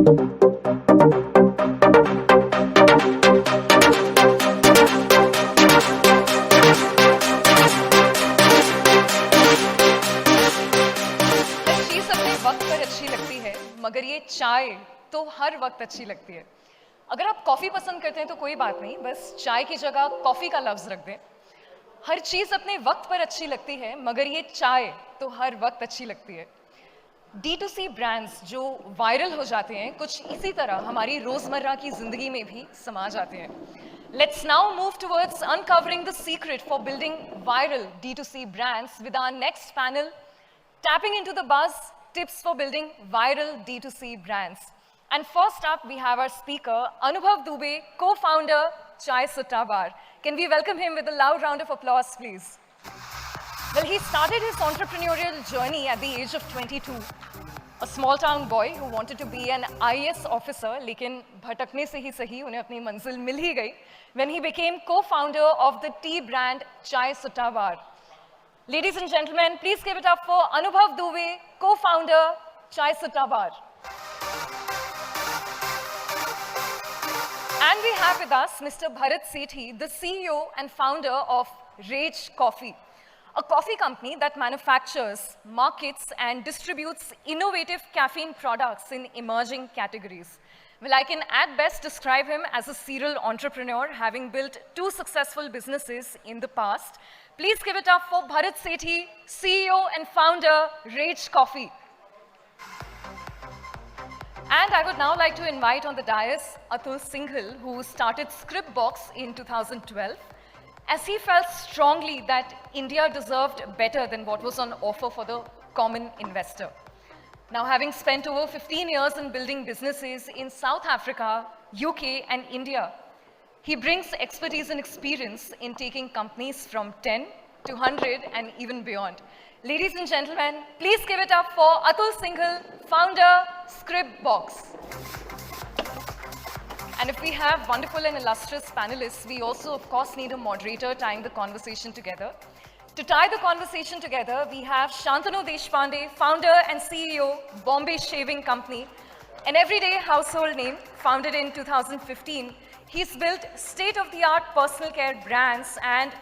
मगर ये चाय तो हर वक्त अच्छी लगती है। अगर आप कॉफ़ी पसंद करते हैं तो कोई बात नहीं, बस चाय की जगह कॉफ़ी का लफ्ज़ रख दें। हर चीज़ अपने वक्त पर अच्छी लगती है, मगर ये चाय तो हर वक्त अच्छी लगती है। D2C ब्रांड्स जो वायरल हो जाते हैं, कुछ इसी तरह हमारी रोज़मर्रा की ज़िंदगी में भी समा जाते हैं। Let's now move towards uncovering the secret for building viral D2C brands with our next panel, tapping into the buzz, tips for building viral D2C brands. And first up, we have our speaker, Anubhav Dubey, co-founder, Chai Sutta Bar. Can we welcome him with a loud round of applause, please? Well, he started his entrepreneurial journey at the age of 22. A small town boy who wanted to be an IAS officer, लेकिन भटकने से ही सही उन्हें अपनी मंजिल मिल ही गई, when he became co-founder of the tea brand Chai Sutta Bar. Ladies and gentlemen, please give it up for Anubhav Dubey, co-founder Chai Sutta Bar. And we have with us Mr. Bharat Sethi, the CEO and founder of Ragecoffee, a coffee company that manufactures, markets, and distributes innovative caffeine products in emerging categories. Well, I can at best describe him as a serial entrepreneur, having built 2 successful businesses in the past. Please give it up for Bharat Sethi, CEO and founder, Ragecoffee. And I would now like to invite on the dais Atul Shinghal, who started Scripbox in 2012, as he felt strongly that India deserved better than what was on offer for the common investor. Now, having spent over 15 years in building businesses in South Africa, UK, and India, he brings expertise and experience in taking companies from 10 to 100 and even beyond. Ladies and gentlemen, please give it up for Atul Shinghal, founder, Scripbox. And if we have wonderful and illustrious panelists, we also, of course, need a moderator tying the conversation together. To tie the conversation together, we have Shantanu Deshpande, founder and CEO, Bombay Shaving Company, an everyday household name, founded in 2015. He's built state-of-the-art personal care brands, and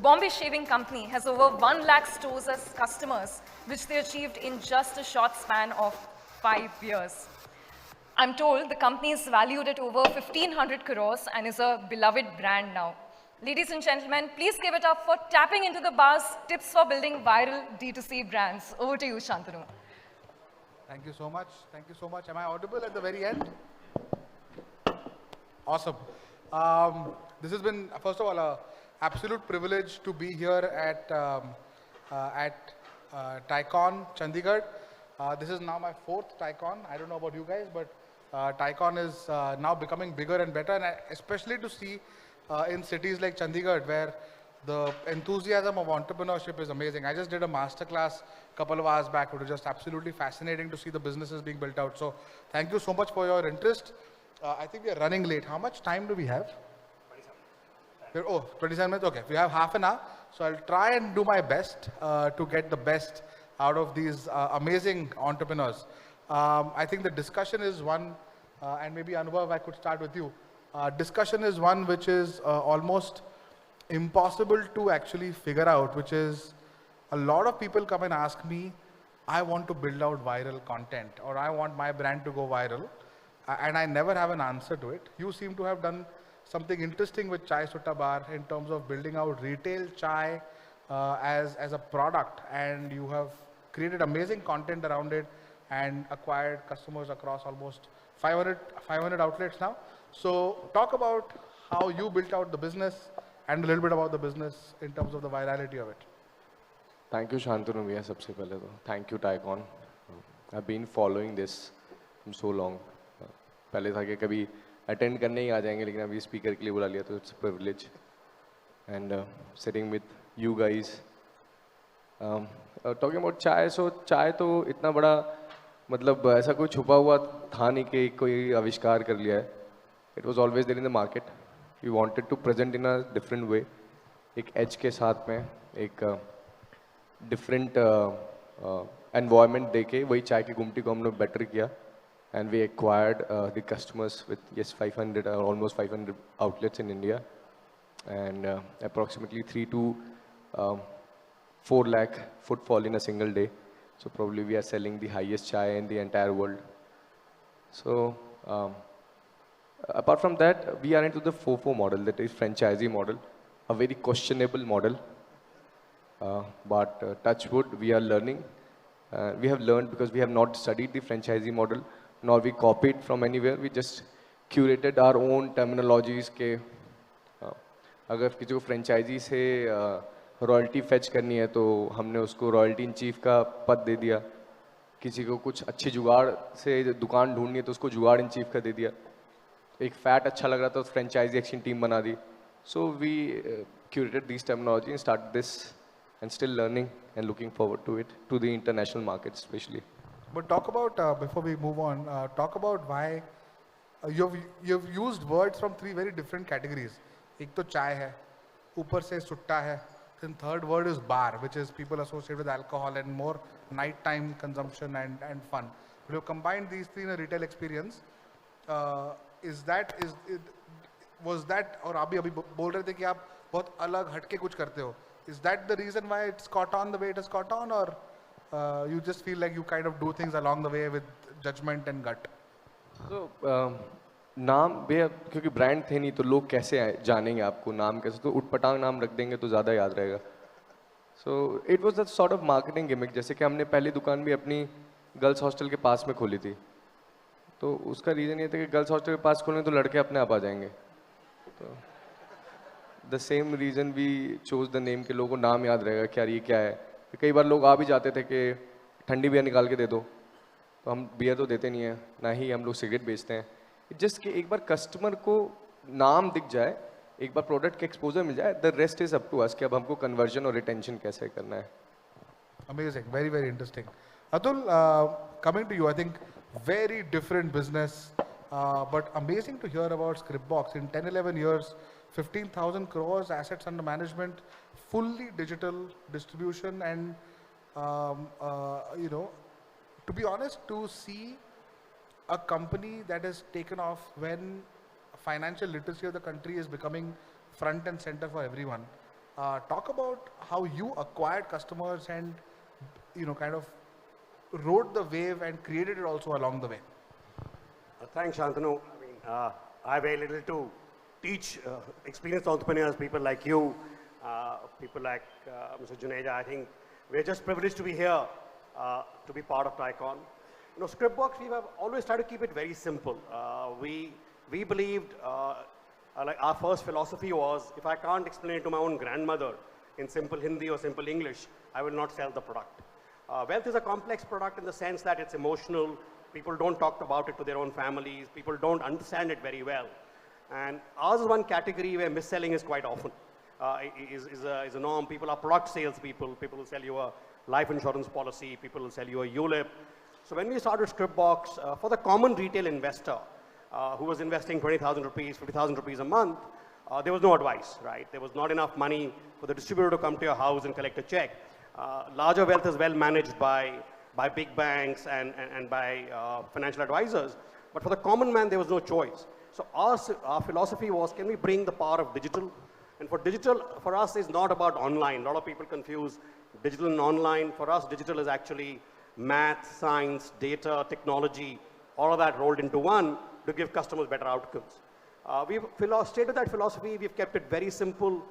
Bombay Shaving Company has over 1 lakh stores as customers, which they achieved in just a short span of 5 years. I'm told the company is valued at over 1,500 crores and is a beloved brand now. Ladies and gentlemen, please give it up for tapping into the buzz, tips for building viral D2C brands. Over to you, Shantanu. Thank you so much. Thank you so much. Am I audible at the very end? Awesome. This has been, first of all, an absolute privilege to be here at Tycon, Chandigarh. This is now my 4th Tycon. I don't know about you guys, but Tycon is now becoming bigger and better, and especially to see in cities like Chandigarh, where the enthusiasm of entrepreneurship is amazing. I just did a masterclass a couple of hours back. It was just absolutely fascinating to see the businesses being built out. So thank you so much for your interest. I think we are running late. How much time do we have? 27 minutes? Okay, we have half an hour. So I'll try and do my best to get the best out of these amazing entrepreneurs. I think the discussion is one, and maybe Anubhav, I could start with you. Discussion is one which is almost impossible to actually figure out, which is a lot of people come and ask me, I want to build out viral content, or I want my brand to go viral, and I never have an answer to it. You seem to have done something interesting with Chai Sutta Bar in terms of building out retail chai as a product, and you have created amazing content around it and acquired customers across almost 500 outlets now. So talk about how you built out the business and a little bit about the business in terms of the virality of it. Thank you, Shantanu. सबसे पहले तो thank you, Tycon. I've been following this from so long. पहले था कि कभी attend करने ही आ जाएंगे, लेकिन अभी speaker के लिए बुला लिया, तो it's a privilege. And sitting with you guys. Talking about chai, so chai तो इतना बड़ा मतलब ऐसा कोई छुपा हुआ था नहीं कि कोई आविष्कार कर लिया है. It was always there in the market. We wanted to present in a different way. एक edge के साथ में एक different environment देके वही चाय की गुमटी को हमने better किया. and we acquired the customers with, yes, 500 or almost 500 outlets in India, and approximately 3 to 4 lakh footfall in a single day. So probably we are selling the highest chai in the entire world. So apart from that, we are into the FOFO model, that is franchisee model, a very questionable model. But touch wood, we are learning. We have learned because we have not studied the franchisee model, nor we copied from anywhere. We just curated our own terminologies के अगर किसी को franchise से royalty fetch करनी है तो हमने उसको रॉयल्टी इन चीफ का पद दे दिया. किसी को कुछ अच्छी जुगाड़ से दुकान ढूंढनी है तो उसको जुगाड़ इन चीफ का दे दिया. एक फैट अच्छा लग रहा था तो फ्रेंचाइजी एक्शन टीम बना दी. So we curated these terminology and started this, and still learning and looking forward to it, to the international markets especially. But talk about, before we move on, talk about why you've used words from 3 very different categories. एक तो चाय है, ऊपर से सुट्टा है, then third word is bar, which is people associated with alcohol and more nighttime consumption and fun. But you combined these 3 in a retail experience. Was that, और आप भी अभी बोल रहे थे कि आप बहुत अलग हटके कुछ करते हो. Is that the reason why it's caught on the way it has caught on, or you just feel like you kind of do things along the way with judgment and gut? So नाम भैया क्योंकि brand थे नहीं तो लोग कैसे जानेंगे आपको, नाम कैसे, तो उटपटांग नाम रख देंगे तो ज़्यादा याद रहेगा. So it was the sort of marketing gimmick. जैसे कि हमने पहली दुकान भी अपनी गर्ल्स हॉस्टल के पास में खोली थी, तो उसका रीज़न ये था कि गर्ल्स हॉस्टल के पास खोलें तो लड़के अपने आप आ जाएंगे. तो the same reason we chose the name, के लोगों को नाम याद रहेगा कि यार ये क्या है. तो कई बार लोग आ भी जाते थे कि ठंडी बियर निकाल के दे दो, तो हम बियर तो देते नहीं हैं, ना ही हम लोग सिगरेट बेचते हैं. जस्ट कि एक बार कस्टमर को नाम दिख जाए, एक बार प्रोडक्ट के एक्सपोजर मिल जाए, the rest is up to us कि अब हमको कन्वर्जन और रिटेंशन कैसे करना है. Amazing, very, very interesting. Atul, coming to you, I think very different business, but amazing to hear about Scripbox. In 10-11 years, 15,000 crores assets under management, fully digital distribution, and to be honest, to see a company that has taken off when financial literacy of the country is becoming front and center for everyone. Talk about how you acquired customers and kind of rode the wave and created it also along the way. Thanks, Shantanu. I mean, I have very little to teach experienced entrepreneurs, people like you, people like Mr. Juneja. I think we're just privileged to be here, to be part of Tycon. Scriptbox, we have always tried to keep it very simple. We believed, like our first philosophy was, if I can't explain it to my own grandmother in simple Hindi or simple English, I will not sell the product. Wealth is a complex product in the sense that it's emotional. People don't talk about it to their own families. People don't understand it very well. And ours is one category where mis-selling is quite often, is a norm. People are product salespeople. People will sell you a life insurance policy. People will sell you a ULIP. So when we started Scriptbox, for the common retail investor who was investing 20,000 rupees, 50,000 rupees a month, there was no advice, right? There was not enough money for the distributor to come to your house and collect a check. Larger wealth is well managed by big banks and by financial advisors. But for the common man, there was no choice. So our philosophy was, can we bring the power of digital? And for digital, for us, is not about online. A lot of people confuse digital and online. For us, digital is actually math, science, data, technology, all of that rolled into one to give customers better outcomes. We've stated that philosophy. We've kept it very simple.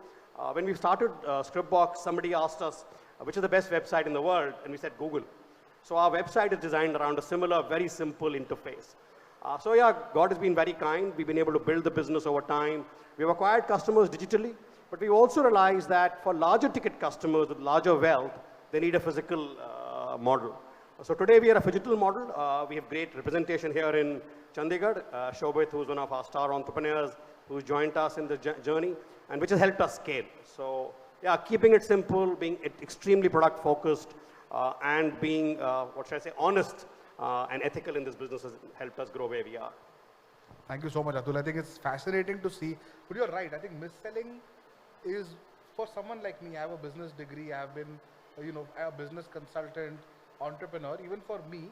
When we started Scriptbox, somebody asked us, which is the best website in the world? And we said, Google. So our website is designed around a similar, very simple interface. So yeah, God has been very kind. We've been able to build the business over time. We've acquired customers digitally, but we also realized that for larger ticket customers with larger wealth, they need a physical model. So today we are a phygital model. We have great representation here in Chandigarh. Shobit, who's one of our star entrepreneurs, who's joined us in the journey, and which has helped us scale. So yeah, keeping it simple, being extremely product focused, and being, what should I say, honest and ethical in this business has helped us grow where we are. Thank you so much, Atul. I think it's fascinating to see, but you're right. I think mis-selling is, for someone like me, I have a business degree, I have been, a business consultant, entrepreneur. Even for me,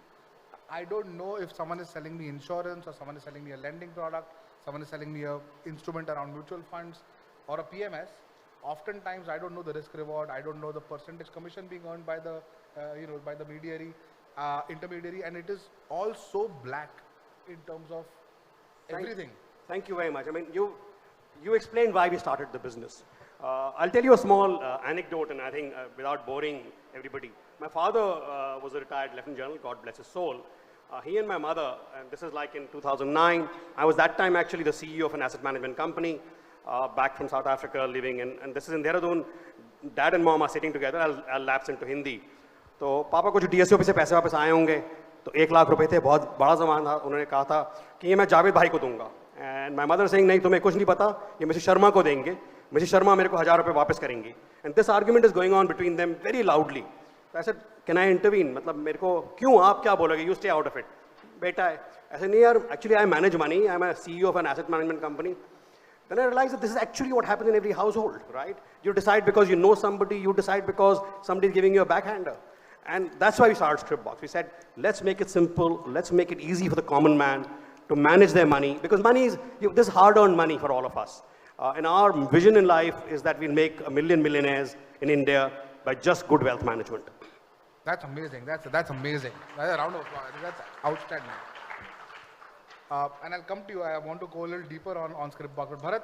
I don't know if someone is selling me insurance or someone is selling me a lending product, someone is selling me a instrument around mutual funds or a PMS. Oftentimes, I don't know the risk reward. I don't know the percentage commission being earned by the, by the intermediary, and it is all so black in terms of everything. Thank you very much. I mean, you explained why we started the business. I'll tell you a small anecdote, and I think without boring everybody. My father was a retired Lieutenant General, God bless his soul. He and my mother, and this is like in 2009, I was that time actually the CEO of an asset management company, back from South Africa, living in, and this is in Dehradun. Dad and mom are sitting together. I'll lapse into Hindi. तो पापा को जो DSO पे से पैसे वापस आए होंगे, तो 1 लाख रुपए थे, बहुत बड़ा सामान था. उन्होंने कहा था कि ये मैं जावेद भाई को दूंगा. And my mother saying, नहीं तुम्हें कुछ नहीं पता, ये मिसेस शर्मा को देंगे. मिसेस शर्मा मेरे को 1000 रुपए वापस करेंगी. And this argument is going on between them very loudly. So I said, can I intervene? मतलब मेरे को क्यों आप क्या बोलोगे? You stay out of it. बेटा है. I said, नहीं यार, actually I manage money. I'm a CEO of an asset management company. Then I realized that this is actually what happens in every household, right? You decide because you know somebody. You decide because somebody is giving you a backhander. And that's why we started Scripbox. We said, let's make it simple. Let's make it easy for the common man to manage their money. Because money is, this is hard-earned money for all of us. And our vision in life is that we'll make 1 million millionaires in India by just good wealth management. That's amazing. That's amazing. That's a round of applause. That's outstanding. And I'll come to you. I want to go a little deeper on Scripbox. But Bharat,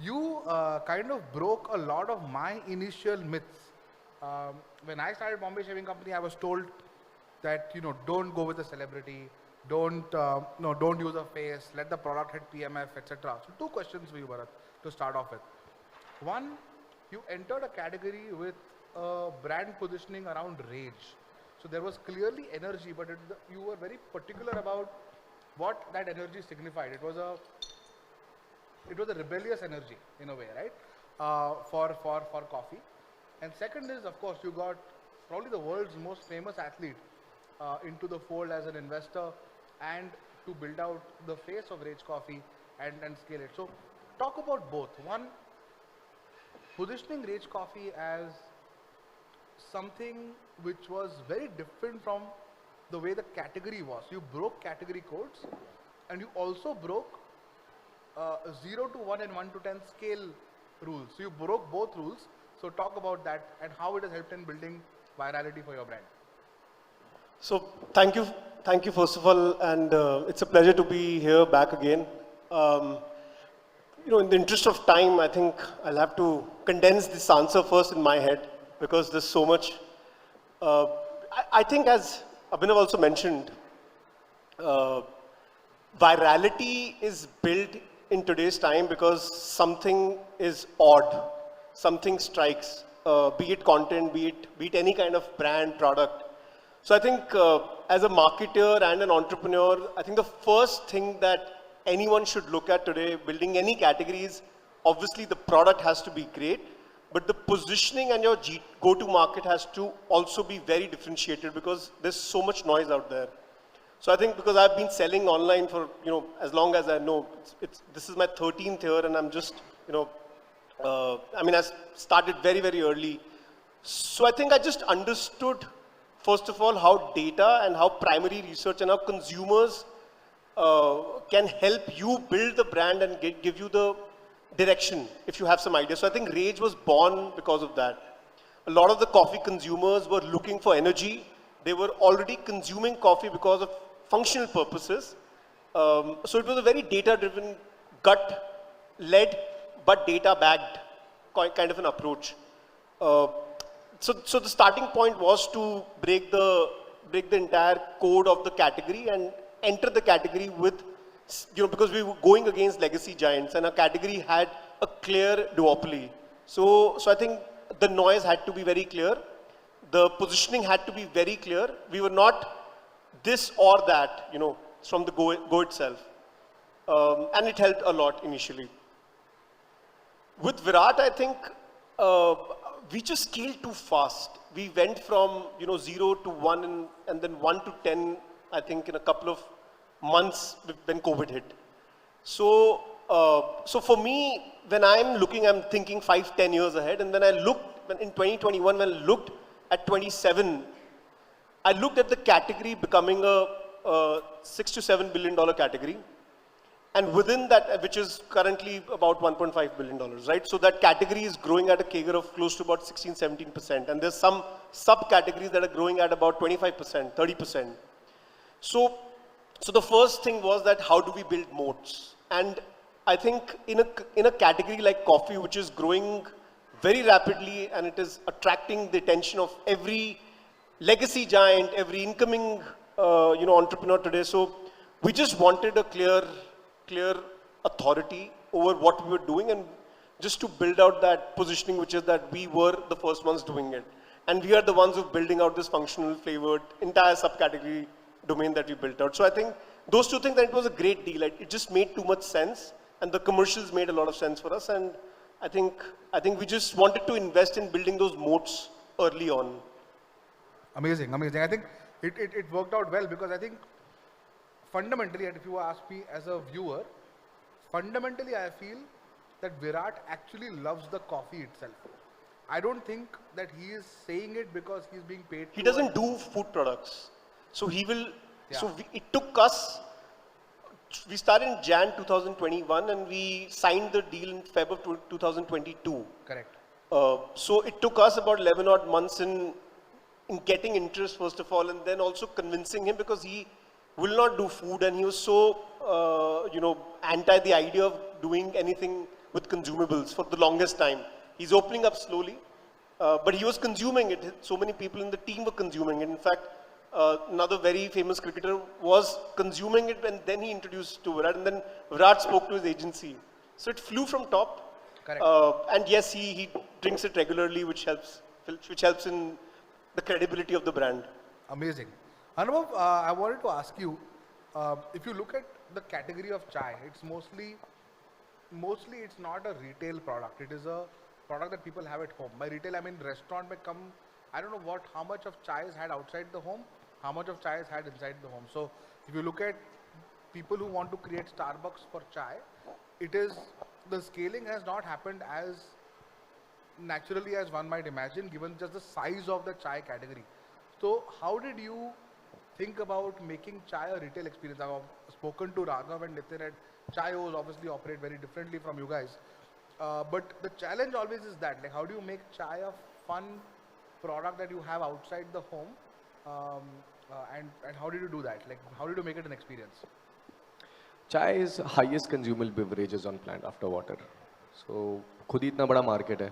you kind of broke a lot of my initial myths. When I started Bombay Shaving Company, I was told that, don't go with a celebrity, don't use a face, let the product hit PMF, etc. So 2 questions for you, Bharat, to start off with. One, you entered a category with brand positioning around rage. So there was clearly energy, but you were very particular about what that energy signified. It was a rebellious energy in a way, right? For coffee. And second is, of course, you got probably the world's most famous athlete into the fold as an investor and to build out the face of Ragecoffee and scale it. So talk about both. One, positioning Ragecoffee as something which was very different from the way the category was. You broke category codes and you also broke 0 to 1 and 1 to 10 scale rules. So you broke both rules. So talk about that and how it has helped in building virality for your brand. So thank you first of all, and it's a pleasure to be here back again. In the interest of time, I think I'll have to condense this answer first in my head because there's so much. I think as Abhinav also mentioned, virality is built in today's time because something is odd, something strikes, be it content, be it any kind of brand, product. So I think as a marketer and an entrepreneur, I think the first thing that anyone should look at today, building any categories, obviously the product has to be great, but the positioning and your go-to market has to also be very differentiated because there's so much noise out there. So I think because I've been selling online for, as long as I know, this is my 13th year and I'm just, I started very, very early. So I think I just understood, first of all, how data and how primary research and how consumers can help you build the brand and give you the direction if you have some idea. So I think Rage was born because of that. A lot of the coffee consumers were looking for energy. They were already consuming coffee because of functional purposes. So it was a very data-driven, gut-led, but data-backed kind of an approach. So the starting point was to break the entire code of the category and enter the category with, because we were going against legacy giants and our category had a clear duopoly. So I think the noise had to be very clear. The positioning had to be very clear. We were not this or that, from the go itself. And it helped a lot initially. With Virat, I think we just scaled too fast. We went from 0 to 1 and then 1 to 10, I think, in a couple of months when COVID hit. So for me, when I'm looking, I'm thinking 5-10 years ahead. And then I looked in 2021, when I looked at 27, I looked at the category becoming a $6 to $7 billion category. And within that, which is currently about $1.5 billion, right? So that category is growing at a CAGR of close to about 16, 17%. And there's some subcategories that are growing at about 25%, 30%. So the first thing was that how do we build moats? And I think in a category like coffee, which is growing very rapidly and it is attracting the attention of every legacy giant, every incoming entrepreneur today. So we just wanted a clear authority over what we were doing and just to build out that positioning, which is that we were the first ones doing it. And we are the ones who are building out this functional flavored entire subcategory domain that we built out. So I think those two things, that it was a great deal. It just made too much sense and the commercials made a lot of sense for us. And I think we just wanted to invest in building those moats early on. Amazing, amazing. I think it worked out well because I think fundamentally, and if you ask me as a viewer, fundamentally I feel that Virat actually loves the coffee itself. I don't think that he is saying it because he's being paid. He doesn't do food products. So he will, it took us, we started in Jan 2021 and we signed the deal in Feb of 2022. Correct. So it took us about 11 odd months in getting interest first of all, and then also convincing him because he will not do food and he was so, anti the idea of doing anything with consumables for the longest time. He's opening up slowly, but he was consuming it. So many people in the team were consuming it. In fact, another very famous cricketer was consuming it and then he introduced to Virat and then Virat spoke to his agency. So it flew from top. Correct. And yes, he drinks it regularly, which helps in the credibility of the brand. Amazing. Anubhav, I wanted to ask you, if you look at the category of chai, it's mostly it's not a retail product. It is a product that people have at home. By retail, I mean restaurant may come, I don't know how much of chai is had outside the home, how much of chai is had inside the home. So if you look at people who want to create Starbucks for chai, the scaling has not happened as naturally as one might imagine, given just the size of the chai category. So how did you think about making chai a retail experience? I've spoken to Raghav and Nitin, and chaios obviously operate very differently from you guys. But the challenge always is that, like, how do you make chai a fun product that you have outside the home? And how did you do that? Like, how did you make it an experience? Chai is highest consumable beverages on planet after water. So खुद ही इतना बड़ा market है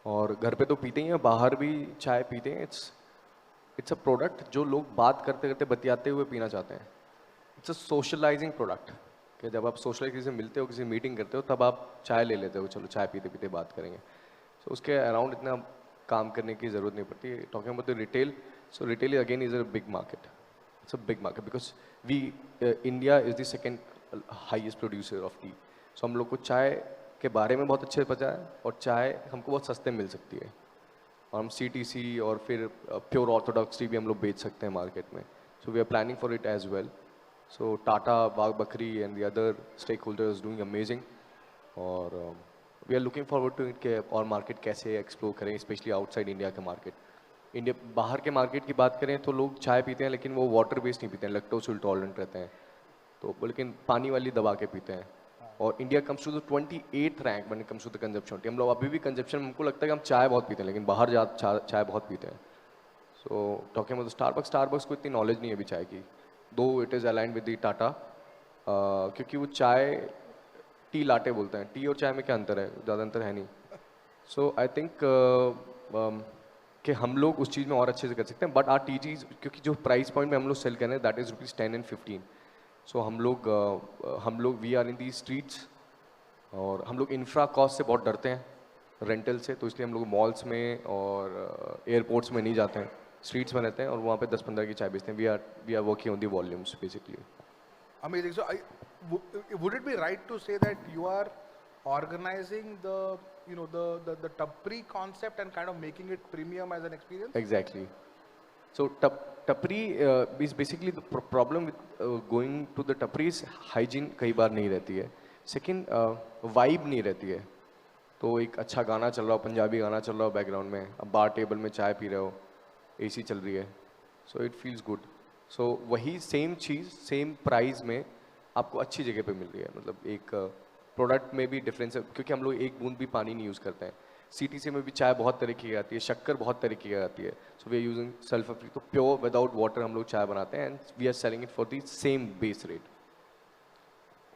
और घर पे तो पीते ही हैं, बाहर भी चाय पीते हैं. It's a product जो लोग बात करते करते बतियाते हुए पीना चाहते हैं. It's a socializing product कि जब आप सोशलाइज किसी से मिलते हो, किसी मीटिंग करते हो, तब आप चाय ले लेते हो, चलो चाय पीते पीते बात करेंगे. So उसके अराउंड इतना काम करने की ज़रूरत नहीं पड़ती. Talking about the retail, so retail again is a big market. It's a big market because India is the second highest producer of tea. So हम लोग को चाय के बारे में बहुत अच्छे पता है और चाय हमको बहुत सस्ते मिल सकती है और हम CTC और फिर प्योर ऑर्थोडॉक्स टी भी हम लोग बेच सकते हैं मार्केट में. So we are planning for it as well. So Tata, Bagh Bakri and the other stakeholders doing amazing और we are looking forward to it कि और मार्केट कैसे एक्सप्लोर करें, स्पेशली आउटसाइड इंडिया के मार्केट. इंडिया बाहर के market की बात करें तो लोग चाय पीते हैं लेकिन वो वाटर बेस्ड नहीं पीते हैं, लैक्टोज इंटॉलरेंट रहते हैं, तो लेकिन पानी वाली दबा के पीते हैं. और India comes to the 28th rank when it comes to the consumption. हम लोग अभी भी कंजप्शन हमको लगता है कि हम चाय बहुत पीते हैं लेकिन बाहर चाय बहुत पीते हैं. सो टॉकिंग अबाउट स्टारबक्स को इतनी नॉलेज नहीं है अभी चाय की, दो it is aligned with the Tata, क्योंकि वो चाय टी लाटे बोलते हैं. टी और चाय में क्या अंतर है? ज़्यादा अंतर है नहीं. सो आई थिंक कि हम लोग उस चीज़ में और अच्छे से कर सकते हैं. बट आर टी चीज़ क्योंकि जो प्राइस पॉइंट में हम लोग सेल कर रहे हैं दैट इज़ ₹10 and 15. सो हम लोग we are in the streets और हम लोग इंफ्रा कॉस्ट से बहुत डरते हैं, रेंटल से, तो इसलिए हम लोग मॉल्स में और एयरपोर्ट्स में नहीं जाते हैं, स्ट्रीट्स में रहते हैं और वहाँ पे 10-15 की चाय बेचते हैं. We are working on the volumes basically. Amazing. So would it be right to say that you are organizing the tapri concept and kind of making it premium as an experience? Exactly. So tapri is basically the problem with going to the tapri is hygiene कई बार नहीं रहती है. Second, vibe नहीं रहती है. तो एक अच्छा गाना चल रहा हो, पंजाबी गाना चल रहा हो बैकग्राउंड में, अब बार टेबल में चाय पी रहे हो, AC चल रही है, so it feels good. सो वही सेम चीज़ सेम प्राइस में आपको अच्छी जगह पे मिल रही है. मतलब एक प्रोडक्ट में भी डिफरेंस है क्योंकि हम लोग एक बूंद भी पानी नहीं यूज़ करते हैं. CTC में भी चाय बहुत तरीके की आती है, शक्कर बहुत तरीके की आती है. So we are using sulphur free, तो प्योर विदाउट वाटर हम लोग चाय बनाते हैं and we are selling it for the same base rate.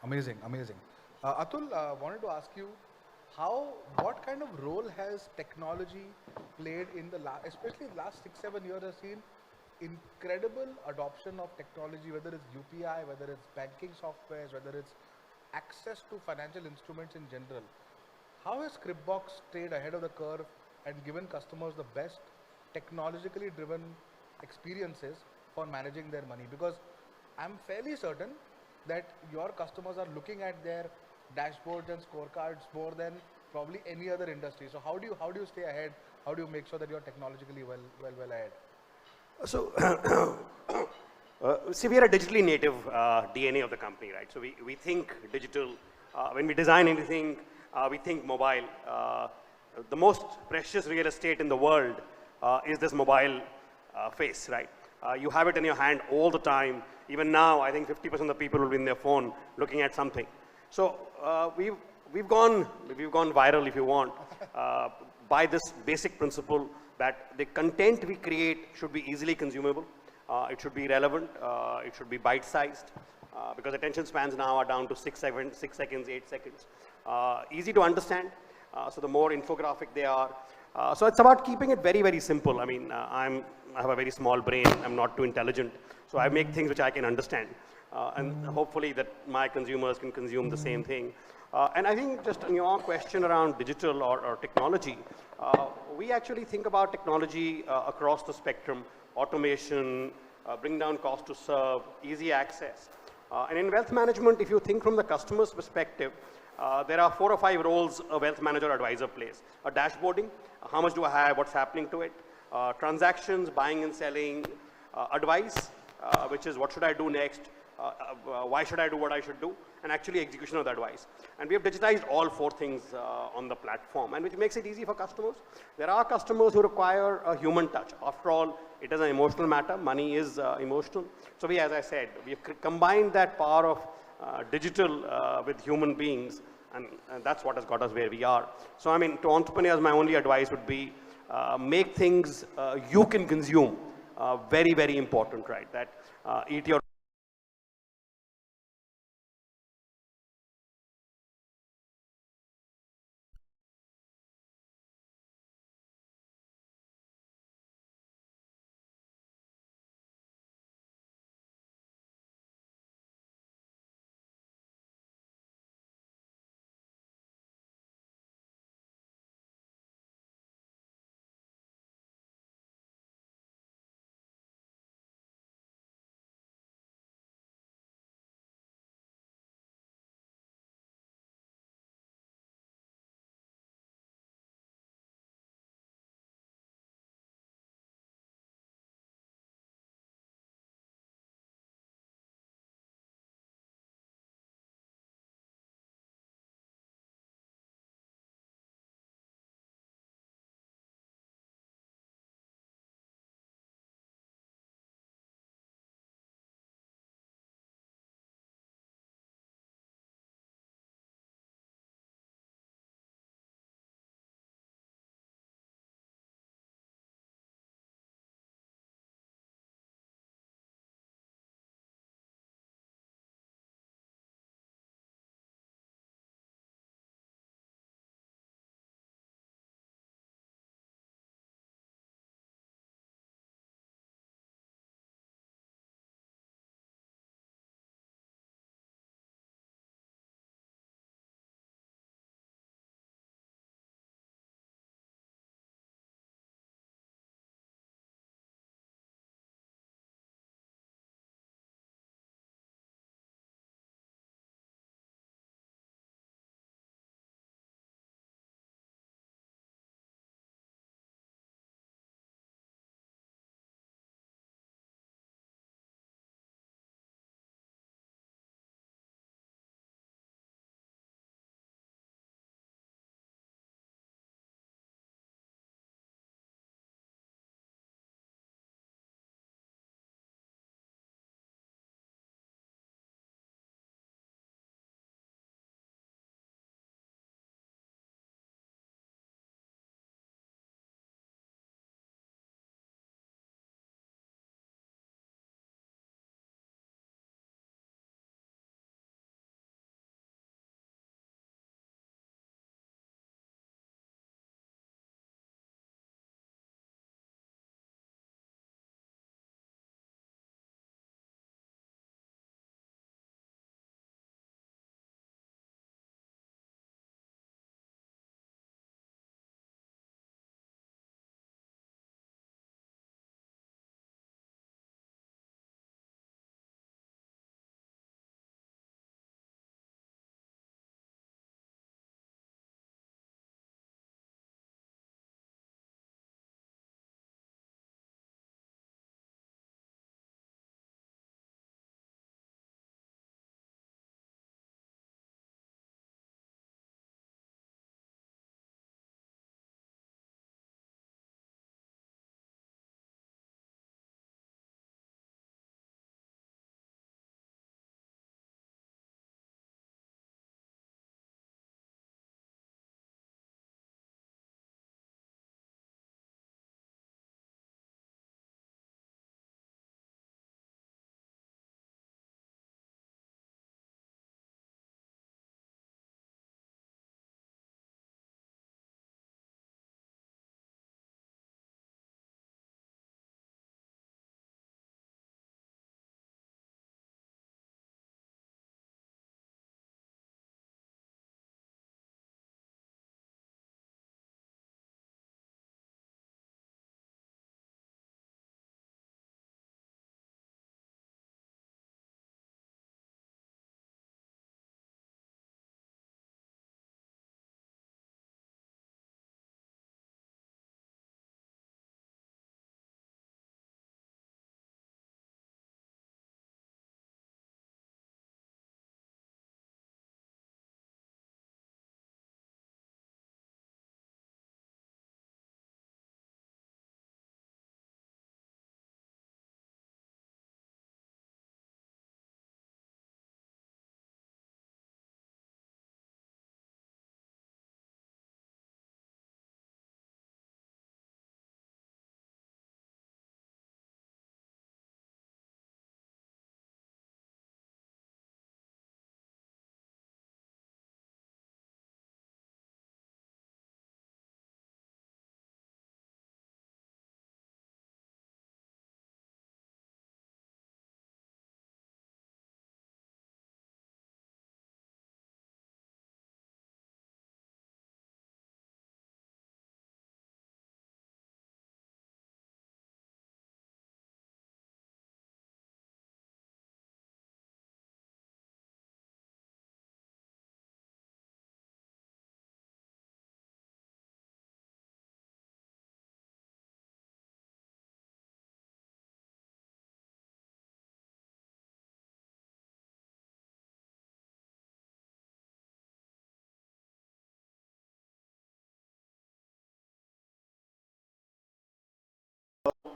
Amazing, amazing. Atul, wanted to ask you what kind of role has technology played in especially the last 6-7 years has seen incredible adoption of technology, whether it's UPI, whether it's banking softwares, whether it's access to financial instruments in general. How has Scripbox stayed ahead of the curve and given customers the best technologically driven experiences for managing their money? Because I'm fairly certain that your customers are looking at their dashboards and scorecards more than probably any other industry. So how do you stay ahead? How do you make sure that you're technologically well ahead? So, see, we are a digitally native DNA of the company, right? So we think digital. When we design anything, we think mobile. The most precious real estate in the world is this mobile face, right? You have it in your hand all the time. Even now, I think 50% of the people will be in their phone looking at something. So we've gone viral, if you want, by this basic principle that the content we create should be easily consumable. It should be relevant. It should be bite-sized. Because attention spans now are down to 6 seconds, 8 seconds. Easy to understand. So the more infographic they are. So it's about keeping it very, very simple. I mean, I have a very small brain. I'm not too intelligent. So I make things which I can understand. And hopefully that my consumers can consume the same thing. And I think just on your question around digital or technology, we actually think about technology across the spectrum, automation, bring down cost to serve, easy access. And in wealth management, if you think from the customer's perspective, there are 4 or 5 roles a wealth manager or advisor plays. A dashboarding, how much do I have, what's happening to it. Transactions, buying and selling. Advice, which is what should I do next, why should I do what I should do, and actually execution of the advice. And we have digitized all 4 things on the platform, and which makes it easy for customers. There are customers who require a human touch. After all, it is an emotional matter. Money is emotional. So we, as I said, we have combined that power of digital with human beings, and that's what has got us where we are. So I mean, to entrepreneurs, my only advice would be make things you can consume. Very, very important, right? That eat your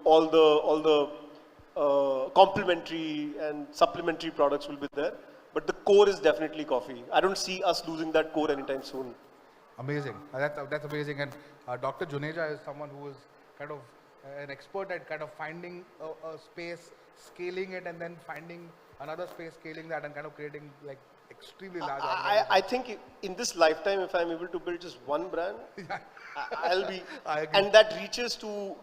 all the complementary and supplementary products will be there. But the core is definitely coffee. I don't see us losing that core anytime soon. Amazing. That's amazing. And Dr. Juneja is someone who is kind of an expert at kind of finding a space, scaling it, and then finding another space, scaling that, and kind of creating like extremely large organizations. I think in this lifetime, if I'm able to build just one brand, I'll be, I agree. and that reaches to,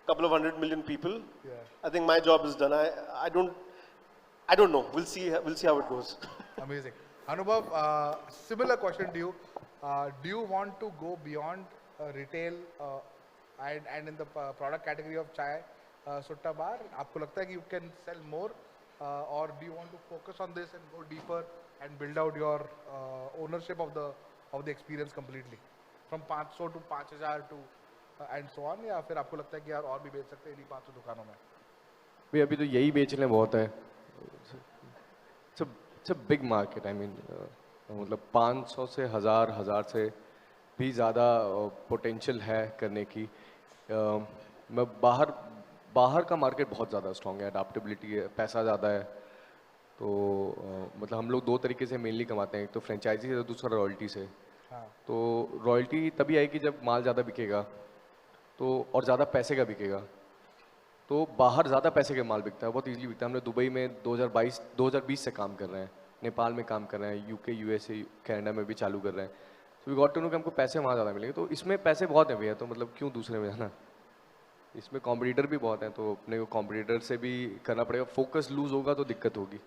couple of 100 million people. Yeah. I think my job is done. I don't know. We'll see how it goes. Amazing. Anubhav, similar question to you. Do you want to go beyond retail and in the product category of chai sutta bar? आपको लगता है कि you can sell more, or do you want to focus on this and go deeper and build out your ownership of the experience completely from 500 to 5000 to and so on, या फिर आपको लगता है कि यार और भी बेच सकते हैं इन्हीं 500 दुकानों में? भाई अभी तो यही बेचने बहुत है. It's a big market. I mean, मतलब 500 से 1000 से भी ज़्यादा पोटेंशियल है करने की. मैं बाहर का मार्केट बहुत ज़्यादा स्ट्रॉन्ग है, अडाप्टेबिलिटी है, पैसा ज़्यादा है. तो मतलब हम लोग दो तरीके से मेनली कमाते हैं, एक तो फ्रेंचाइजी से, दूसरा रॉयल्टी से. तो रॉयल्टी तभी आएगी जब माल ज़्यादा बिकेगा तो और ज़्यादा पैसे का बिकेगा. तो बाहर ज़्यादा पैसे का माल बिकता है, बहुत इजीली बिकता है. हमने दुबई में 2020 से काम कर रहे हैं, नेपाल में काम कर रहे हैं, यूके, यूएसए, कनाडा में भी चालू कर रहे हैं. तो वी गॉट टू नो कि हमको पैसे वहाँ ज़्यादा मिलेंगे. तो इसमें पैसे बहुत हैं भैया, तो मतलब क्यों दूसरे में जाना. इसमें कॉम्पिटिटर भी बहुत हैं, तो अपने को कॉम्पिटिटर से भी करना पड़ेगा. फोकस लूज होगा तो दिक्कत होगी.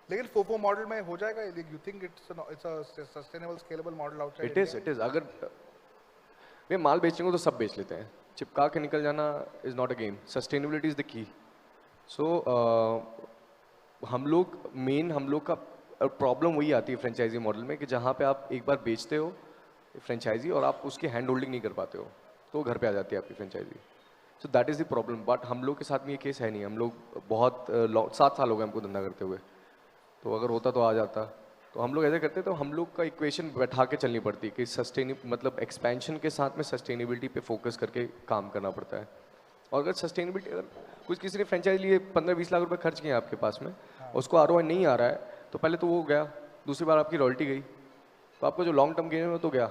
लेकिन फोफो मॉडल में हो जाएगा. You think it's a sustainable scalable model outside? It is. अगर वे माल बेचेंगे तो सब बेच लेते हैं, चिपका के निकल जाना is not a game. Sustainability is the key. So हम लोग का प्रॉब्लम वही आती है फ्रेंचाइजी मॉडल में कि जहाँ पे आप एक बार बेचते हो फ्रेंचाइजी और आप उसकी हैंड होल्डिंग नहीं कर पाते हो तो घर पे आ जाती है आपकी franchisee. So that is the problem. But हम लोग के साथ में ये केस है नहीं. हम लोग बहुत 7 साल हो गए हमको धंधा करते हुए. तो अगर होता तो आ जाता. तो हम लोग ऐसे करते तो हम लोग का इक्वेशन बैठा के चलनी पड़ती कि मतलब एक्सपेंशन के साथ में सस्टेनेबिलिटी पे फोकस करके काम करना पड़ता है. और अगर सस्टेनेबिलिटी, अगर कुछ किसी ने फ्रेंचाइज लिए 15-20 लाख रुपए खर्च किए आपके पास में, उसको आरओआई नहीं आ रहा है, तो पहले तो वो गया, दूसरी बार आपकी रॉयल्टी गई, तो आपका जो लॉन्ग टर्म गेन है वो तो गया.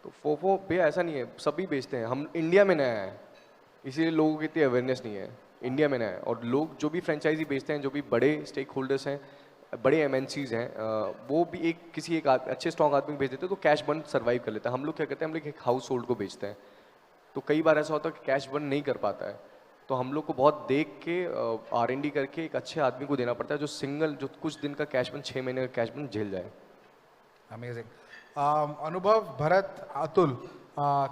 तो फोफो भैया ऐसा नहीं है, सभी बेचते हैं. हम इंडिया में नया है, इसीलिए लोगों की इतनी अवेयरनेस नहीं है. इंडिया में नया है और लोग जो भी फ्रेंचाइजी बेचते हैं, जो भी बड़े स्टेक होल्डर्स हैं, बड़े एमएनसीज हैं, वो भी किसी एक अच्छे स्ट्रॉन्ग आदमी को बेच देते हैं तो कैश बर्न सर्वाइव कर लेता है. हम लोग क्या करते हैं, हम लोग एक हाउस होल्ड को बेचते हैं, तो कई बार ऐसा होता है कि कैश बर्न नहीं कर पाता है. तो हम लोग को बहुत देख के R&D करके एक अच्छे आदमी को देना पड़ता है जो कुछ दिन का कैश बर्न, 6 महीने का कैश बर्न झेल जाए. Amazing. Anubhav, Bharat, Atul,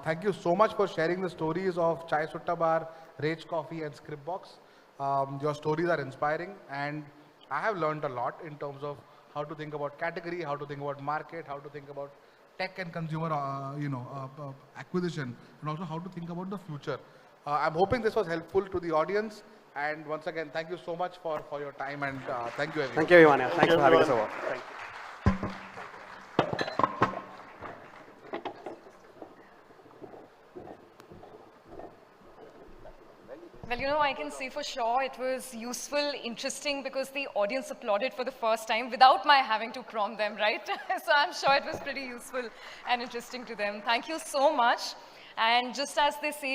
thank you so much for sharing the stories of Chai Sutta Bar, Ragecoffee and Scripbox. Your stories are inspiring and I have learned a lot in terms of how to think about category, how to think about market, how to think about tech and consumer acquisition, and also how to think about the future. I'm hoping this was helpful to the audience, and once again thank you so much for your time, and thank you everyone. Thank you everyone. Thanks for having us over. Thank you. Well, I can say for sure it was useful, interesting, because the audience applauded for the first time without my having to prompt them, right? So I'm sure it was pretty useful and interesting to them. Thank you so much. And just as they say,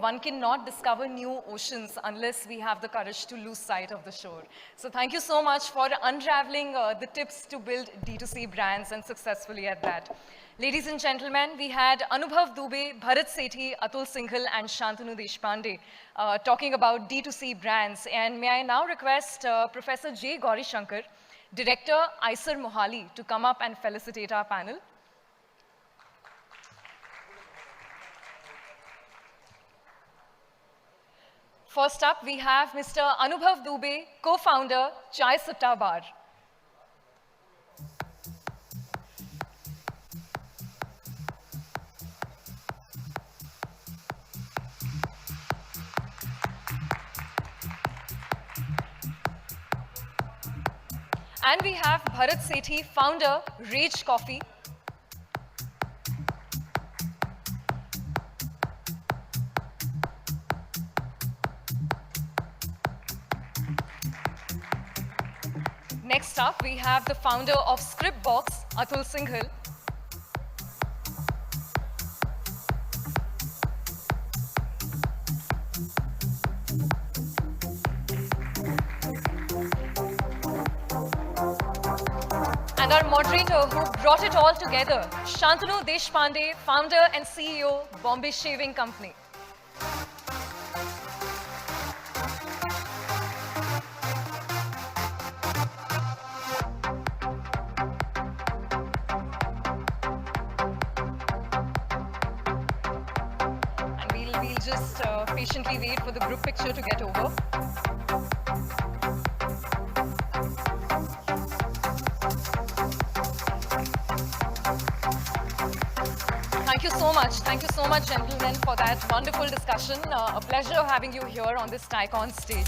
one cannot discover new oceans unless we have the courage to lose sight of the shore. So thank you so much for unraveling the tips to build D2C brands and successfully at that. Ladies and gentlemen, we had Anubhav Dubey, Bharat Sethi, Atul Shinghal and Shantanu Deshpande talking about D2C brands. And may I now request Professor J. Gauri Shankar, Director, ISER Mohali, to come up and felicitate our panel. First up, we have Mr. Anubhav Dubey, co-founder, Chai Sutta Bar. And we have Bharat Sethi, founder, Ragecoffee. Next up, we have the founder of Scripbox, Atul Shinghal. And our moderator who brought it all together, Shantanu Deshpande, founder and CEO, Bombay Shaving Company. And we'll just patiently wait for the group picture to get over. Thank you so much, gentlemen, for that wonderful discussion. A pleasure having you here on this Tycoon stage.